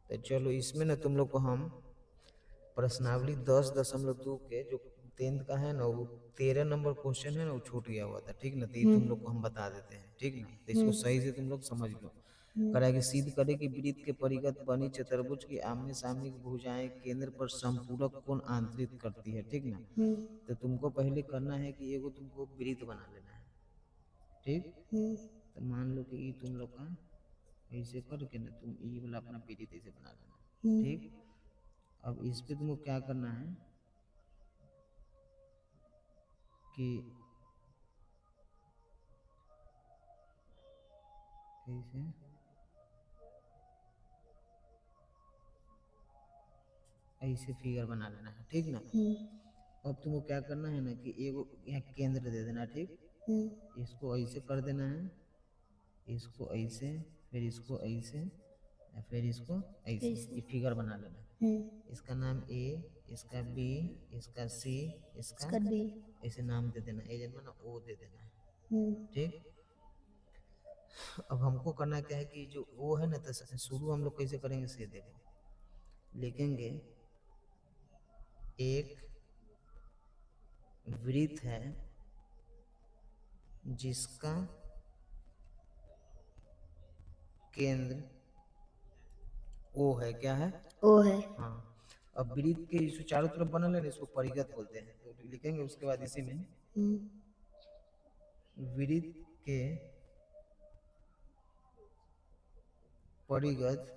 तो चलो इसमें ना तुम लोग को हम प्रश्नावली 10.2 के जो 10th का है ना, वो 13 नंबर क्वेश्चन है ना, वो छूट गया हुआ था, ठीक ना। तो ये तुम लोग को हम बता देते हैं, ठीक ना। तो इसको सही से तुम लोग समझ लो। करा कि सिद्ध करे कि वृत्त के परिगत बनी चतुर्भुज की आमने सामने की भुजाएं केंद्र पर संपूरक कोण आंतरित करती है, ठीक ना। तो तुमको पहले करना है कि एगो तुमको वृत्त बना लेना है, ठीक। तो मान लो कि ये तुम लोग का ऐसे करके ना तुम ये वाला अपना वृत्त ऐसे बना लेना, ठीक। अब इस पे तुमको क्या करना है कि ऐसे ऐसे फिगर बना लेना है, ठीक ना। अब तुमको क्या करना है ना कि एगो यहाँ केंद्र दे देना, ठीक। इसको ऐसे कर देना है, इसको ऐसे, फिर इसको ऐसे, या फिर इसको ऐसे, ये फिगर बना लेना है। इसका नाम ए, इसका बी, इसका सी, इसका डी, ऐसे नाम दे देना। ए जन्म ना ओ दे देना है, ठीक। अब हमको करना क्या है कि जो ओ है ना, तो शुरू हम लोग कैसे करेंगे से देखो, लिखेंगे एक वृत्त है जिसका केंद्र ओ है, क्या है, ओ है। हाँ। अब वृत्त के जो चारों तरफ बनल है ना, इसको परिगत बोलते हैं। तो लिखेंगे उसके बाद इसी में वृत्त के परिगत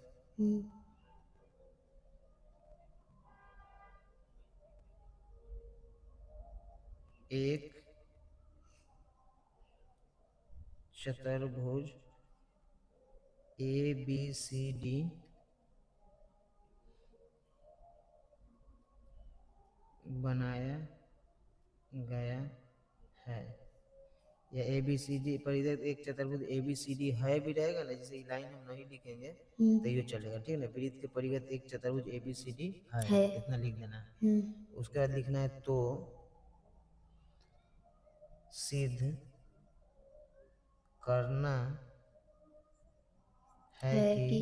एक चतुर्भुज ए बी सी डी बनाया गया है। या ए बी सी डी परिगत एक चतुर्भुज ए बी सी डी है भी रहेगा ना, जैसे लाइन हम नहीं लिखेंगे तो ये चलेगा, ठीक है ना। वृत्त के परिगत एक चतुर्भुज ए बी सी डी है, इतना लिख देना है। उसके बाद लिखना है तो सिद्ध करना है कि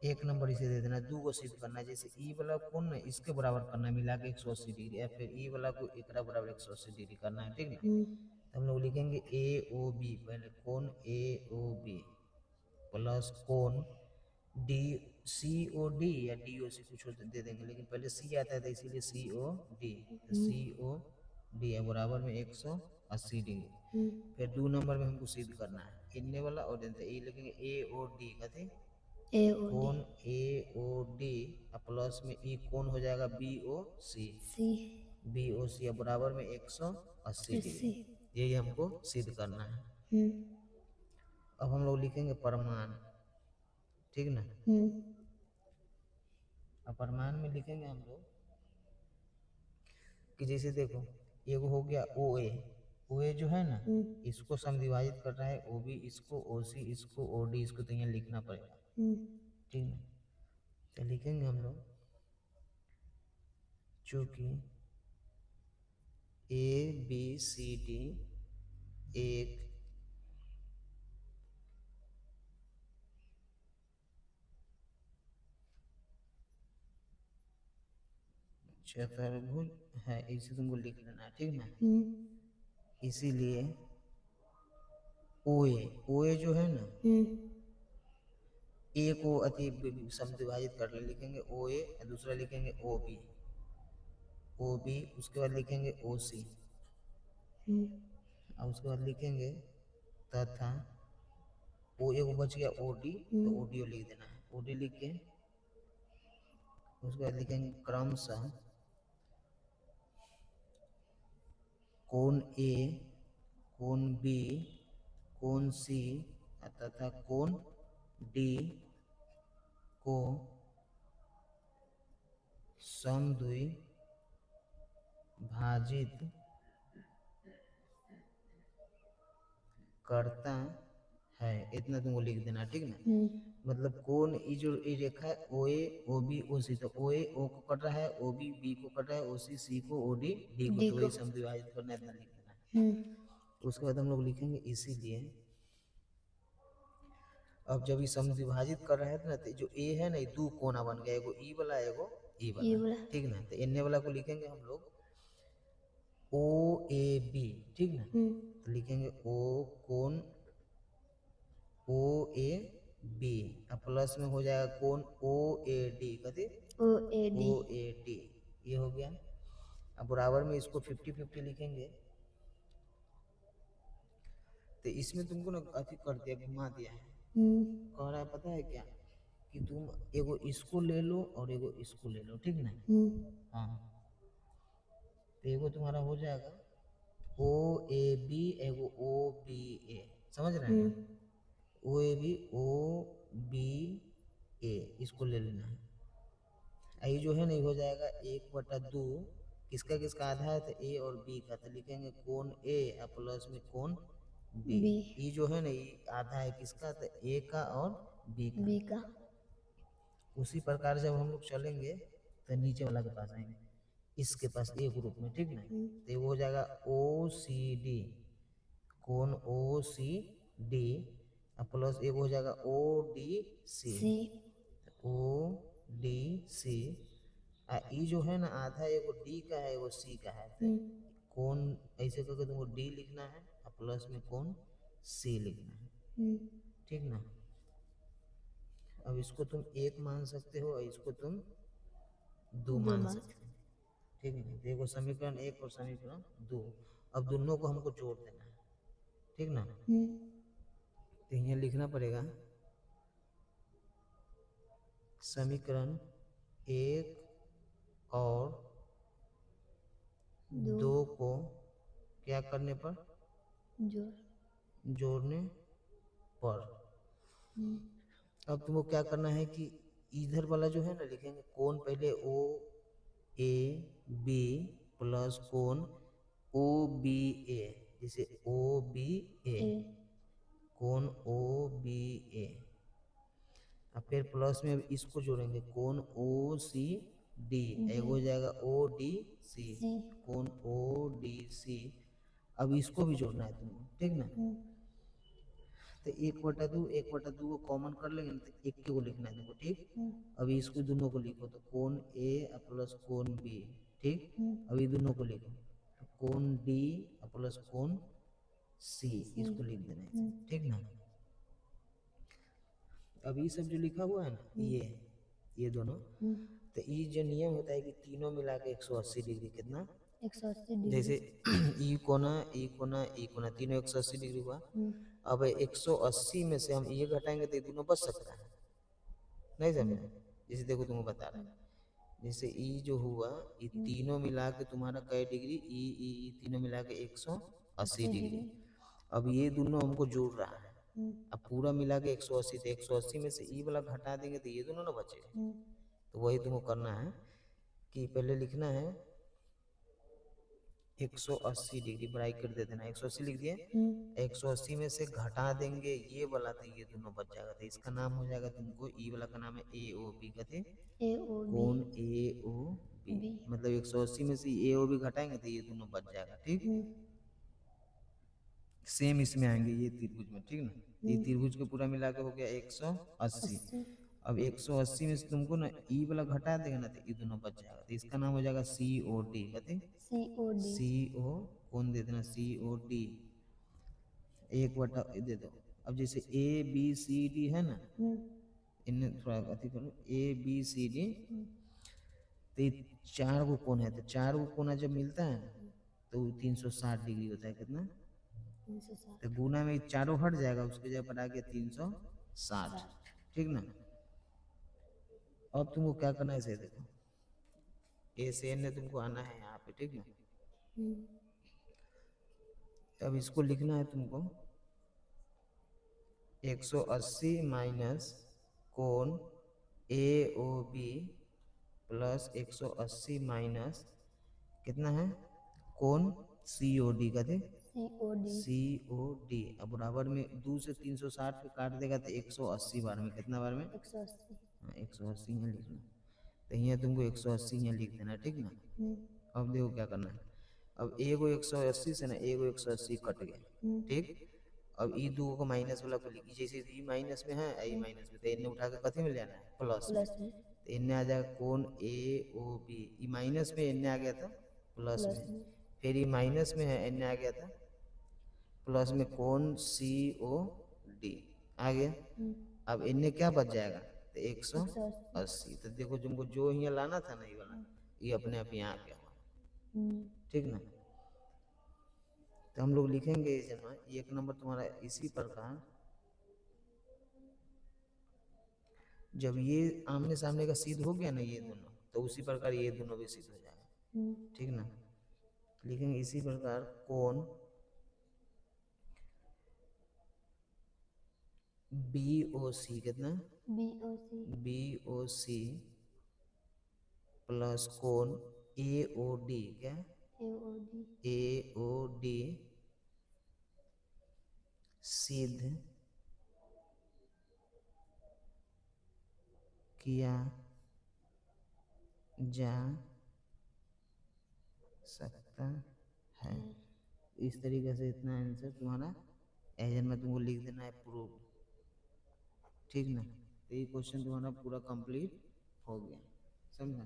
एक नंबर इसे दे देना, दो को सिद्ध करना है। जैसे ई वाला कोण ना इसके बराबर करना है मिला के 180 डिग्री, या फिर ई वाला को एकरा बराबर 180 डिग्री करना है, ठीक ना। तो हम लोग लिखेंगे ए ओ बी, पहले कोण ए ओ बी प्लस कोण डी सी ओ डी या डी ओ सी कुछ दे देंगे, लेकिन पहले सी आता है तो इसीलिए सी ओ डी, सी ओ डी है बराबर में 180 डिग्री। फिर 2 नंबर में हमको सिद्ध करना है इनने वाला, और ये लिखेंगे ए ओ डी कहते कोण ए ओ डी प्लस में ई कोण हो जाएगा बी ओ सी, बी ओ सी बराबर में 180 डिग्री। यही हमको सिद्ध करना है। अब हम लोग लिखेंगे प्रमाण, ठीक ना। अब प्रमाण में लिखेंगे हम लोग कि जैसे देखो एगो हो गया ओ ए, ओ ए जो है ना इसको समद्विभाजित कर रहा है ओ बी, इसको ओ सी, इसको ओ डी, इसको तो यहाँ लिखना पड़ेगा, ठीक है। तो लिखेंगे हम लोग चूंकि ए बी सी डी एक चतुर्भुज है, इसे तुमको लिख लेना है, ठीक ना। इसीलिए ओ ए जो है ना ए को अति समद्विभाजित कर ले, लिखेंगे ओ ए, दूसरा लिखेंगे ओ बी, ओ बी उसके बाद लिखेंगे ओ सी, और उसके बाद लिखेंगे तथा ओ एक बच गया ओ डी, तो ओ डी लिख देना है। ओ डी लिख के उसके बाद लिखेंगे क्रमशः कोण ए, कोण बी, कोण सी तथा कोण डी को समद्विभाजित करता है, इतना तुमको लिख देना, ठीक ना। मतलब कोण ई जो ये रेखा है ओ ए ओ बी ओ सी, तो ओ ए ओ को कट रहा है, ओ बी बी को कट रहा है, ओ सी सी को, ओ डी डी को, तो वही समद्विभाजित करना है, इतना लिख देना है। उसके बाद हम लोग लिखेंगे इसीलिए अब जब इस हम विभाजित कर रहे थे ना, तो जो ए है ना, ये दो कोना बन गया, एगो ई वाला एगो ई वाला, ठीक ना। तो एन वाला को लिखेंगे हम लोग ओ ए बी, ठीक ना। तो लिखेंगे ओ कोण ओ ए बी, अब प्लस में हो जाएगा कोण ओ ए डी, कथी ओ ए डी, ये हो गया। अब बराबर में इसको 50-50 लिखेंगे। तो इसमें तुमको ना अति कर दिया, घुमा दिया है, कह रहा है पता है क्या, कि तुम एगो इसको ले लो और एगो इसको ले लो, ठीक ना। हाँ, तो एगो तुम्हारा हो जाएगा ओ ए बी, एगो ओ बी ए, समझ रहे हैं। ओ ए बी ओ बी ए, इसको ले लेना है। ये जो है ना, हो जाएगा 1/2, किसका किसका आधा है, तो ए और बी का, तो लिखेंगे कोण ए प्लस में कोण बी। ये जो है ना, ये आधा है किसका, तो ए का और बी का। उसी प्रकार जब हम लोग चलेंगे तो नीचे वाला के पास आएंगे, इसके पास ए ग्रुप में, ठीक ना। तो वो हो जाएगा ओ सी डी, कोण ओ सी डी प्लस एक हो जाएगा O D C, O D C. ई जो है ना, आधा एगो डी का है एगो सी का है, तो कोण ऐसे करके तुमको डी लिखना है और प्लस में कोण सी लिखना है, ठीक ना। अब इसको तुम एक मान सकते हो और इसको तुम दो मान सकते हो, ठीक ना। देखो समीकरण 1 और समीकरण 2, अब दोनों को हमको जोड़ देना है, ठीक ना। तो यहाँ लिखना पड़ेगा समीकरण 1 और 2 को क्या करने पर, जोड़ने पर। अब तुमको क्या करना है कि इधर वाला जो है ना, लिखेंगे कोण पहले ओ ए बी प्लस कोण ओ बी ए, जैसे ओ बी ए, कोण ओ बी ए, और फिर प्लस में इसको जोड़ेंगे कोण ओ सी डी, एक हो जाएगा ओ डी सी, कोण ओ डी सी। अब इसको भी जोड़ना है तुमको, ठीक ना। तो 1/2 को कॉमन कर लेंगे, तो एक को लिखना है तुमको, ठीक। अभी इसको दोनों को लिखो, तो कोण ए प्लस कोण बी, ठीक। अभी दोनों को लिखो, तो कोण डी प्लस कोण सी, इसको लिख देना है, ठीक ना। अब ये सब जो लिखा हुआ है ना, ये दोनों, तो ये जो नियम होता है कि तीनों मिला के 180 डिग्री, कितना 180 डिग्री, जैसे ई कोना तीनों 180 डिग्री हुआ। अब 180 में से हम ये घटाएंगे तो ये दोनों बच सकता है, नहीं समझे। जैसे देखो तुमको बता रहा है, जैसे ई जो हुआ, ये तीनों मिला के तुम्हारा कै डिग्री, ई तीनों मिला के 180 डिग्री। अब ये दोनों हमको जोड़ रहा है, अब पूरा मिला के 180, तो 180 में से ई वाला घटा देंगे तो ये दोनों ना बचेगा। तो वही तुमको करना है कि पहले लिखना है 180 डिग्री, ब्राइट कर देते ना, 180 लिख दिए, 180 में से घटा देंगे ये वाला, तो ये दोनों बच जाएगा। तो इसका नाम हो जाएगा तुमको, ई वाला का नाम है ए ओ बी, कहते कोण ए ओ बी, मतलब 180 में से ए ओ बी घटाएंगे तो ये दोनों बच जाएगा, ठीक। सेम इसमें आएंगे ये त्रिभुज में, ठीक ना। ये त्रिभुज को पूरा मिला के हो गया 180। अब 180 में से तुमको ना ई वाला घटा देगा ना, तो ये दोनों बच जाएगा। तो इसका नाम हो जाएगा सी ओ डी, कहते सी ओ, कौन दे देना सी ओ डी, 1/, दे दो। अब जैसे ए बी सी डी है ना, इन्हें थोड़ा अति करो, ए बी सी डी, तो 4 गो कोण है, तो 4 गो कोना जब मिलता है ना, तो 360 डिग्री होता है, कितना, तो गुना में चारों हट जाएगा, उसके जगह पर आ गया 360, ठीक ना। अब तुमको क्या करना है, इसे देखो, ए से एन ने तुमको आना है यहाँ पे, ठीक ना। अब इसको लिखना है तुमको 180 माइनस कोण ए ओ बी प्लस 180 माइनस कितना है कोण सी ओ डी, कहते सी ओ डी। अब बराबर में 2 से 360 पे काट देगा तो 180 बार में, कितना बार में 180, हाँ 180 यहाँ लिखना। तो यहाँ तुमको 180 यहाँ लिख देना, ठीक ना। अब देखो क्या करना है, अब एगो 180 से ना एगो 180 कट गया, ठीक। अब ई दू को माइनस वाला को लिखी, जैसे ई माइनस में है ई माइनस में, तो इन्हें उठा के कथी में लेना है प्लस में, तो इन्हें आ जाएगा कोण ए ओ बी, ई माइनस में इन्हें आ गया था प्लस में, फिर ई माइनस में है इन्हें आ गया था प्लस में कोण सी ओ डी आ गया। अब इन्हें क्या बच जाएगा, तो 180। तो देखो तुमको जो यहाँ लाना था ना ये वाला, ये अपने आप यहाँ आ गया, ठीक ना। तो हम लोग लिखेंगे एक नंबर तुम्हारा इसी प्रकार, जब ये आमने सामने का सिद्ध हो गया ना ये दोनों, तो उसी प्रकार ये दोनों भी सिद्ध हो जाएगा, ठीक ना। लिखेंगे इसी प्रकार कोण BOC कितना, BOC प्लस कोण AOD, क्या AOD सिद्ध किया जा सकता है। इस तरीके से इतना आंसर तुम्हारा एजन में तुमको लिख देना है प्रूफ, ठीक ना। तो ये क्वेश्चन तुम्हारा पूरा कंप्लीट हो गया, समझा।